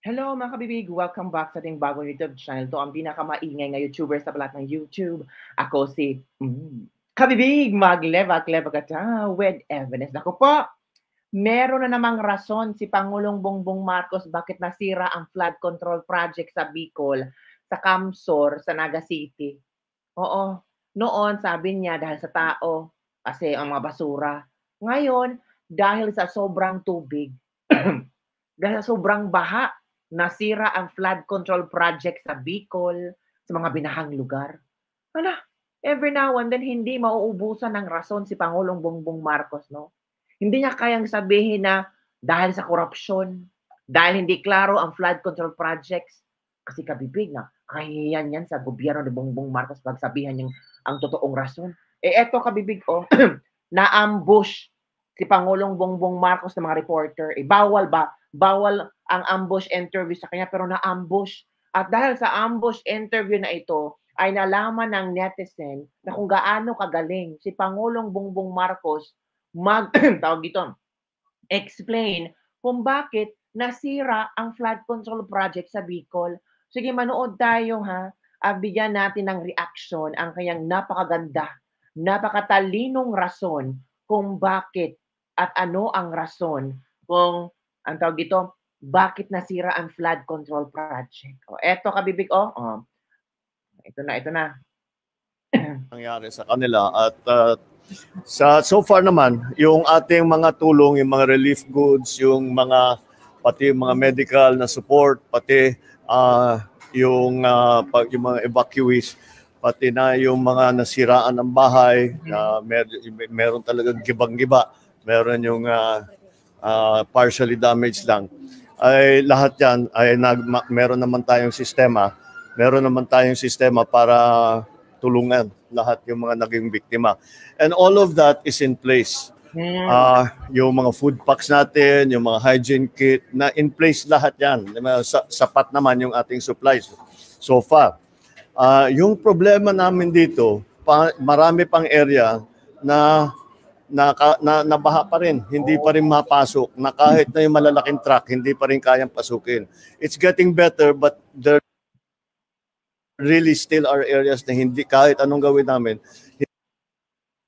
Hello mga kabibig! Welcome back sa ating bagong YouTube channel. To ang pinakamaingay na YouTuber sa balat ng YouTube. Ako si Kabibig! Magleva-kleva ka ta with evidence. Ako po, meron na namang rason si Pangulong Bongbong Marcos bakit nasira ang flood control project sa Bicol, sa Camsor, sa Naga City. Oo, noon sabi niya dahil sa tao, kasi ang mga basura. Ngayon, dahil sa sobrang tubig, dahil sa sobrang baha, nasira ang flood control project sa Bicol, sa mga binahang lugar. Hala, every now and then hindi mauubusan ng rason si Pangulong Bongbong Marcos, no? Hindi niya kayang sabihin na dahil sa korupsyon, dahil hindi klaro ang flood control projects, kasi kabibig na kahihiyan yan sa gobyerno ni Bongbong Marcos pagsabihan niyang ang totoong rason. Eh eto kabibig, oh, na-ambush si Pangulong Bongbong Marcos ng mga reporter. Eh bawal ba? Bawal ang ambush interview sa kanya pero na-ambush. At dahil sa ambush interview na ito, ay nalaman ng netizen na kung gaano kagaling si Pangulong Bongbong Marcos tawag dito, explain kung bakit nasira ang flood control project sa Bicol. Sige, manood tayo ha. Bigyan natin ng reaction ang kanyang napakaganda, napakatalinong rason kung bakit at ano ang rason kung ang tawag dito, bakit nasira ang flood control project. O, eto kabibig, ito na, ito na. Nangyari sa kanila at so far naman yung ating mga tulong, yung mga relief goods, yung mga pati yung mga medical na support, pati yung mga evacuees, pati na yung mga nasiraan ng bahay na meron talagang gibang-giba, meron yung partially damaged lang, ay lahat yan ay meron naman tayong sistema, para tulungan lahat yung mga naging biktima. And all of that is in place. Yung mga food packs natin, yung mga hygiene kit, na in place lahat yan. Sapat naman yung ating supplies so far. Yung problema namin dito, marami pang area na nabaha pa rin, hindi pa rin mapasok, na kahit na yung malalaking truck, hindi pa rin kayang pasukin. It's getting better, but there really still are areas na hindi, kahit anong gawin namin,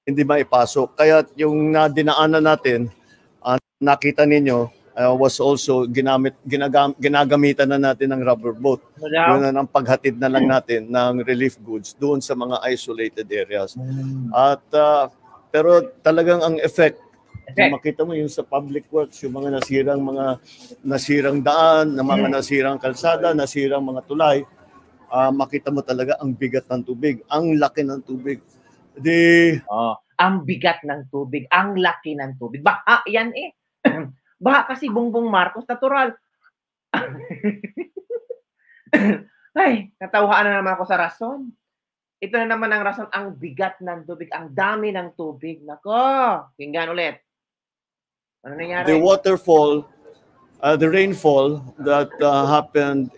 hindi maipasok. Kaya yung dinaanan natin, nakita ninyo, was also ginagamitan na natin ng rubber boat. Yun na ang paghatid na lang natin ng relief goods doon sa mga isolated areas. At pero talagang ang effect, makita mo yung sa public works, yung mga nasirang daan, mga nasirang kalsada, nasirang mga tulay, makita mo talaga ang bigat ng tubig, ang laki ng tubig. Ang bigat ng tubig, ang laki ng tubig. Baha yan eh. Baha kasi Bongbong Marcos, natural. Ay, natawhaan na naman ako sa rason. Ito na naman ang rason, ang bigat ng tubig, ang dami ng tubig. Nako, tingnan ulit. Ano nangyari? The waterfall, the rainfall that happened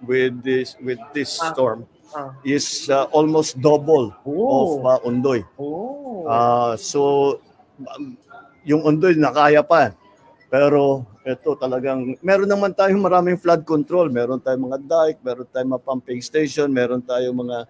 with this storm is almost double of Ondoy. So yung Ondoy nakaya pa. Pero ito talagang, meron naman tayong maraming flood control. Meron tayong mga dike, meron tayong mga pumping station, meron tayong mga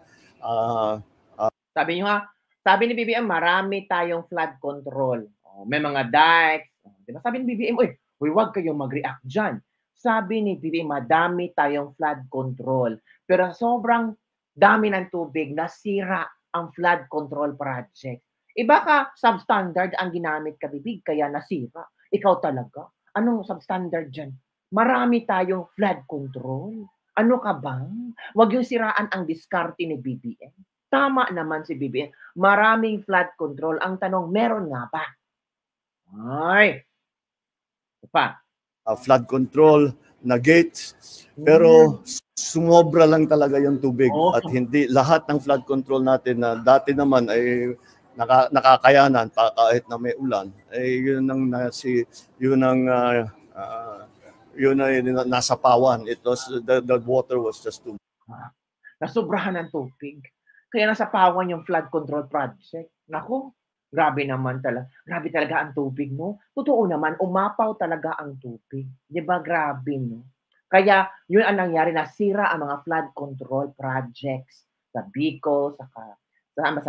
sabi niyo ha, sabi ni BBM, marami tayong flood control. May mga dikes. Diba? Sabi ni BBM, huwag kayong mag-react dyan. Sabi ni BBM, madami tayong flood control. Pero sobrang dami ng tubig, nasira ang flood control project. Baka substandard ang ginamit kabibig, kaya nasira. Ikaw talaga. Anong substandard dyan? Marami tayong flood control. Ano ka ba? Huwag yung siraan ang diskarte ni BBM. Tama naman si BBM. Maraming flood control. Ang tanong, meron nga ba? Ay. Pa. Flood control na gates. Pero sumobra lang talaga yung tubig. At hindi lahat ng flood control natin na dati naman ay nakakayanan pa kahit na may ulan. Yun ay nasa pawan. It was the water was just too much. Nasobrahan ng tubig. Kaya nasa pawan yung flood control project. Naku, grabe naman talaga. Grabe talaga ang tubig, no? Totoo naman, umapaw talaga ang tubig. Di ba? Grabe, no? Kaya yun ang nangyari, nasira ang mga flood control projects sa Bicol, sa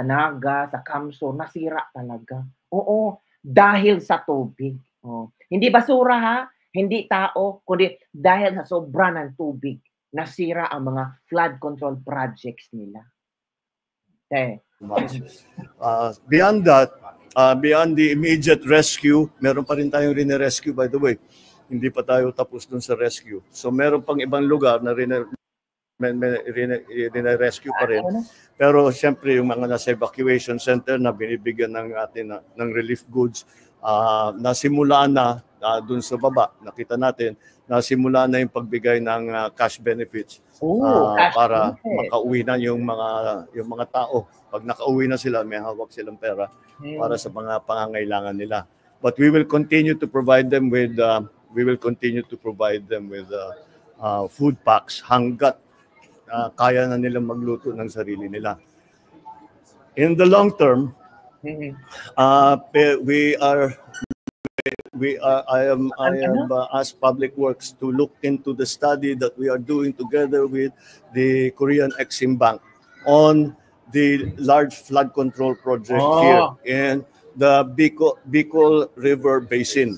Naga, sa Kamsur, nasira talaga. Oo, dahil sa tubig. Oh. Hindi basura ha, hindi tao, kundi dahil sa sobra ng tubig, nasira ang mga flood control projects nila. Okay. Beyond that, beyond the immediate rescue, meron pa rin tayong rine-rescue, by the way. Hindi pa tayo tapos dun sa rescue. So meron pang ibang lugar na rine-rescue pa rin. Pero siyempre yung mga nasa evacuation center na binibigyan ng atin ng relief goods, nasimulaan na dun sa baba. Nakita natin, nasimulaan na yung pagbigay ng cash benefits para makauwi na yung mga tao. Pag nakauwi na sila, may hawak silang pera para sa mga pangangailangan nila. But we will continue to provide them with food packs hanggat kaya na nilang magluto ng sarili nila. In the long term, I am asked Public Works to look into the study that we are doing together with the Korean Exim Bank on the large flood control project here in the Bicol River Basin.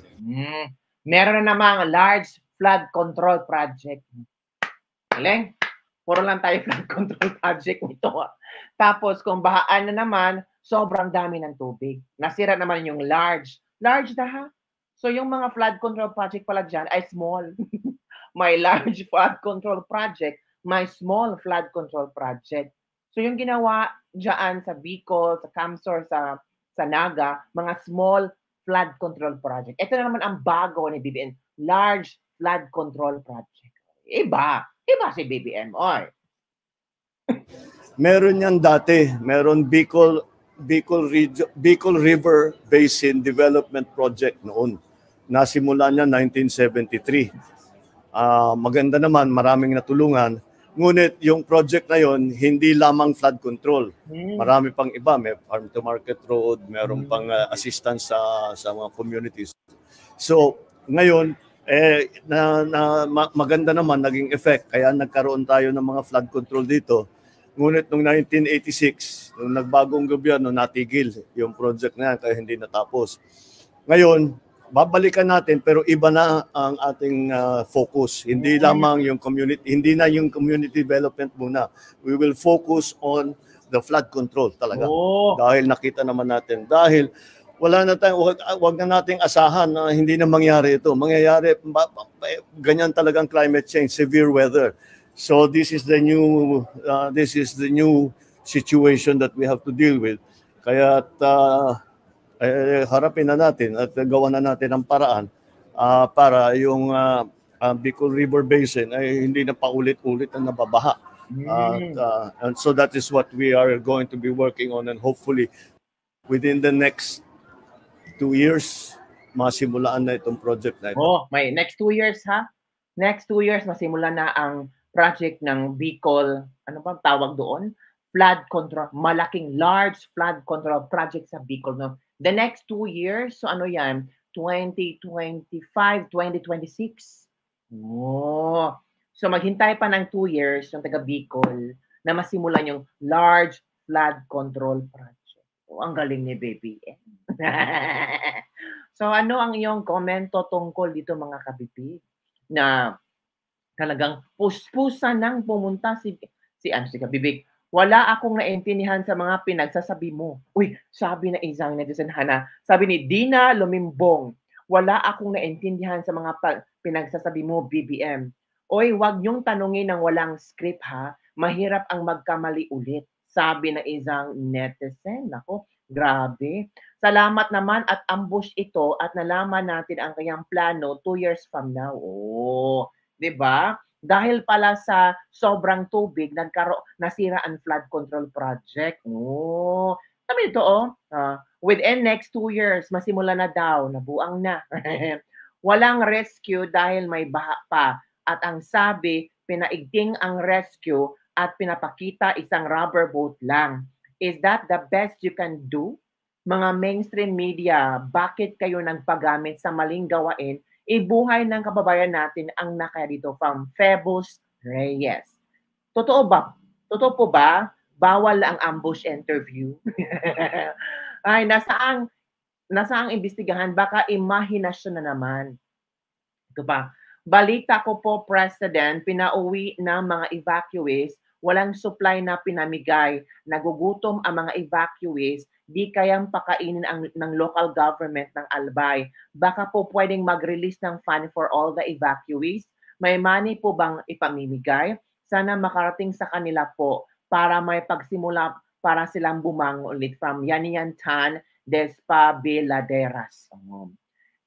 Meron na namang large flood control project. Galing. Puro lang tayo flood control project nito. Tapos kung bahaan na naman, sobrang dami ng tubig. Nasira naman yung large na ha. So yung mga flood control project pala dyan ay small. May large flood control project, may small flood control project. So yung ginawa dyan sa Bicol, sa Kamsur, sa Naga, mga small flood control project. Ito na naman ang bago ni BBM, large flood control project. Iba si BBM. Meron yan dati. Meron Bicol River Basin Development Project noon. Nasimula niya 1973. Maganda naman, maraming natulungan. Ngunit yung project na yon hindi lamang flood control. Marami pang iba, may farm to market road, meron pang assistance sa mga communities. So, ngayon maganda naman naging effect kaya nagkaroon tayo ng mga flood control dito. Ngunit noong 1986, nung nagbagong gobyerno, natigil yung project na yan kaya hindi natapos. Ngayon, babalikan natin pero iba na ang ating focus. Hindi lamang yung community development muna. We will focus on the flood control talaga. Dahil nakita naman natin. Dahil wala na tayong, wag na nating asahan na hindi na mangyari ito. Mangyayari, ganyan talagang climate change, severe weather. So this is the new situation that we have to deal with. Kaya harapin na natin at gawa na natin ang paraan para yung Bicol River Basin ay hindi na paulit-ulit na nababaha. And so that is what we are going to be working on, and hopefully within the next 2 years, masimulaan na itong project na ito. May next 2 years ha? Next 2 years, masimulan na ang project ng Bicol, ano ba tawag doon? Flood control, malaking large flood control project sa Bicol. No? The next 2 years, so ano yan? 2025, 2026. So maghintay pa ng 2 years yung taga Bicol na masimulan yung large flood control project. Ang galing ni Baby. So ano ang iyong komento tungkol dito mga kabibig? Na talagang puspusan nang pumunta si kabibig. Wala akong naintindihan sa mga pinagsasabi mo. Sabi na isang netizen Hana, sabi ni Dina Lumimbong, wala akong naintindihan sa mga pinagsasabi mo, BBM. Wag niyong tanungin ng walang script ha. Mahirap ang magkamali ulit. Sabi na isang netizen. Ako, grabe. Salamat naman at ambush ito at nalaman natin ang kanyang plano 2 years from now. 'Di ba? Dahil pala sa sobrang tubig, nasira ang flood control project. Sabi ito, within next 2 years, masimula na daw, nabuang na. Walang rescue dahil may baha pa. At ang sabi, pinaigting ang rescue at pinapakita isang rubber boat lang. Is that the best you can do? Mga mainstream media, bakit kayo nagpagamit sa maling gawain ibuhay ng kababayan natin ang nakaya dito from Febus Reyes. Totoo ba? Totoo po ba? Bawal ang ambush interview? Ay, nasaang imbestigahan, baka imahinasyon na naman. Ito pa, balita ko po, President, pinauwi ng mga evacuees, walang supply na pinamigay, nagugutom ang mga evacuees, di kayang pakainin ng local government ng Albay. Baka po pwedeng mag-release ng fund for all the evacuees. May money po bang ipamimigay? Sana makarating sa kanila po para may pagsimula para silang bumangon ulit from Yanian Tan Despabiladeras.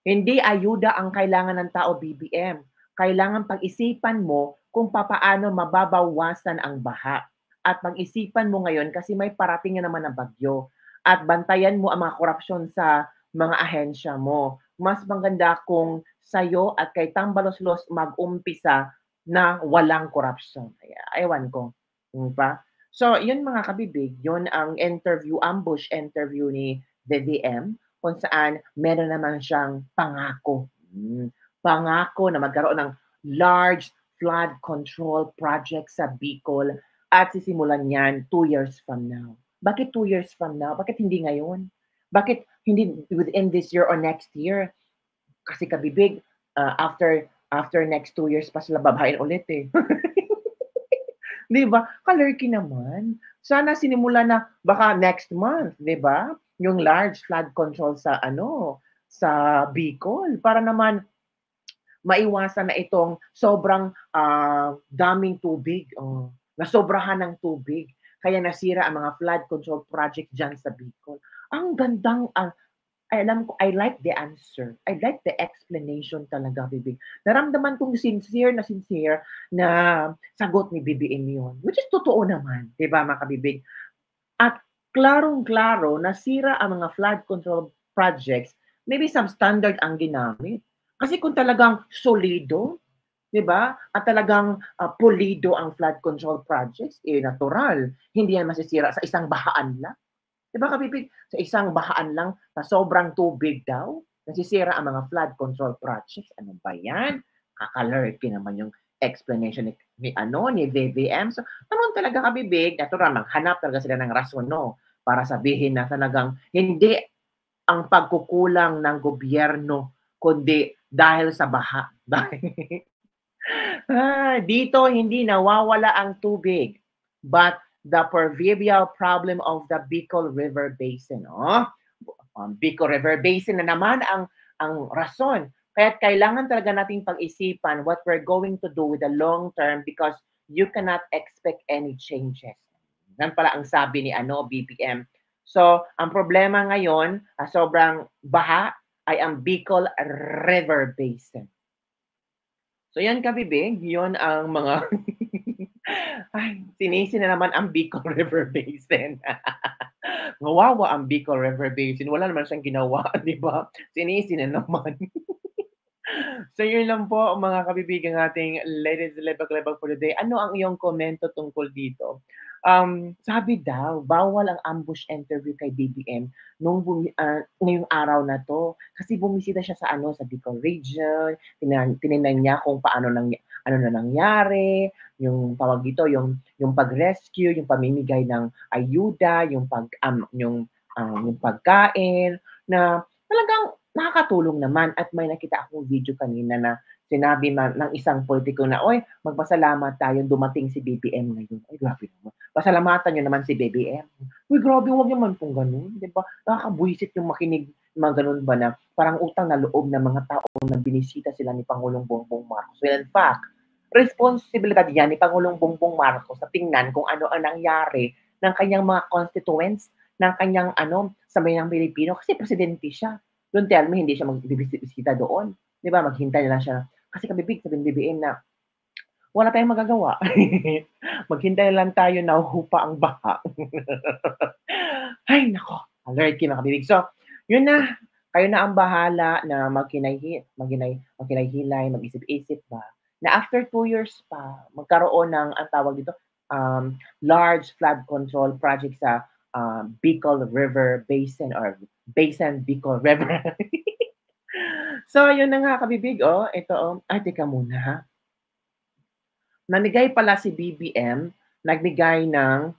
Hindi ayuda ang kailangan ng tao, BBM. Kailangan pag-isipan mo kung papaano mababawasan ang baha. At pag-isipan mo ngayon kasi may parating na naman na bagyo. At bantayan mo ang mga korupsyon sa mga ahensya mo. Mas maganda kung sa'yo at kay Tambaloslos mag-umpisa na walang korupsyon. Kaya, ewan ko. Pa? So, yun mga kabibig, yun ang interview, ambush interview ni DDM kung saan meron naman siyang pangako. Pangako na magkaroon ng large flood control project sa Bicol at sisimulan yan 2 years from now. Bakit 2 years from now? Bakit hindi ngayon? Bakit hindi within this year or next year? Kasi kabibig, after next 2 years pa sila babahain ulit eh. Di ba? Kalerky naman. Sana sinimula na baka next month, di ba? Yung large flood control sa sa Bicol para naman maiwasan na itong sobrang daming tubig, nasobrahan ng tubig. Kaya nasira ang mga flood control project dyan sa Bicol. Ang gandang, alam ko, I like the answer. I like the explanation talaga, Bibig. Naramdaman kong sincere na sagot ni BBM yun. Which is totoo naman, di ba mga kabibig? At klarong-klaro, nasira ang mga flood control projects, maybe substandard ang ginamit. Kasi kung talagang solido, di ba? At talagang pulido ang flood control projects, natural. Hindi yan masisira sa isang bahaan lang. Di ba kabibig? Sa isang bahaan lang na sobrang tubig daw, nasisira ang mga flood control projects. Ano ba yan? Kakalerky naman yung explanation ni VVM. So, naman talaga kabibig, natural, maghanap talaga sila ng rason, no? Para sabihin na talagang hindi ang pagkukulang ng gobyerno, kundi dahil sa baha. Dito hindi nawawala ang tubig, but the proverbial problem of the Bicol River Basin. Bicol River Basin na naman ang rason. Kaya kailangan talaga nating pag-isipan what we're going to do with the long term because you cannot expect any changes. Yan pala ang sabi ni BBM. So, ang problema ngayon, sobrang baha, ay ang Bicol River Basin. So yan kabibig, yun ang mga ay, sinisi na naman ang Bicol River Basin. Ngawawa ang Bicol River Basin. Wala naman siyang ginawa, di ba? Sinisi na naman. So yun lang po mga kabibigan nating Ladies Lebag-Lebag for the day. Ano ang iyong komento tungkol dito? Sabi daw, bawal ang ambush interview kay BBM ngayong araw na to. Kasi bumisita siya sa sa Bicol region, tinignan niya kung paano ano na nangyari, yung tawag dito, yung pag-rescue, yung pamimigay ng ayuda, yung pagkain na talagang nakakatulong naman at may nakita akong video kanina na sinabi ng isang politiko na, oy, magpasalamat tayo dumating si BBM ngayon. Ay, grabe naman. Pasalamatan nyo naman si BBM. Uy, grabe, huwag naman pong ganun. Di ba? Nakakabuisit yung makinig mga ganun ba na parang utang na loob ng mga tao na binisita sila ni Pangulong Bongbong Marcos. Well, in fact, responsibilidad yan ni Pangulong Bongbong Marcos sa tingnan kung ano ang nangyari ng kanyang mga constituents, ng kanyang sa mayang Pilipino. Kasi presidente siya. Don't tell me hindi siya magbibisita doon. Di ba? Maghintay lang siya. Kasi kabibig sabihin BBM na wala tayong magagawa. Maghintay lang tayo na hupa ang baha. Ay, nako. Alerky mga kabibig. So, yun na. Kayo na ang bahala na maghinay-hilay, mag-isip-isip ba na after 2 years pa, magkaroon ng, ang tawag dito, large flood control project sa Bicol River Basin or Basin Bicol River. So, yun na nga kabibig, oh. Ito, oh. Ay, teka muna, ha. Namigay pala si BBM, nagbigay ng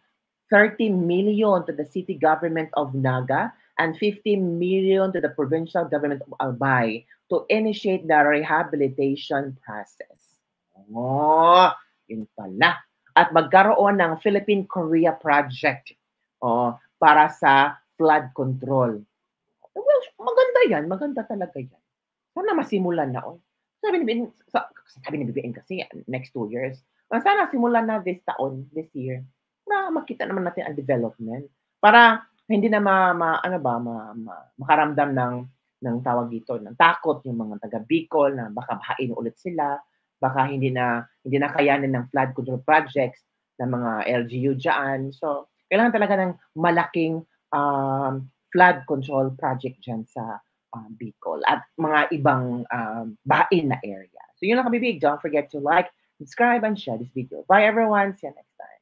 30 million to the city government of Naga and 15 million to the provincial government of Albay to initiate the rehabilitation process. Oh, yun pala. At magkaroon ng Philippine-Korea project para sa flood control. Well, maganda yan. Maganda talaga yan. Sana masimulan na. Sabi ni BBM kasi next 2 years. Sana simulan na this taon, this year, na makita naman natin ang development. Para hindi na makaramdam ng tawag dito, ng takot yung mga taga Bicol na baka bahain ulit sila, baka hindi na kayanin ng flood control projects ng mga LGU dyan. So, kailangan talaga ng malaking flood control project dyan sa Bicol at mga ibang bahain na area. So yun lang kabibig. Don't forget to like, subscribe, and share this video. Bye everyone. See you next time.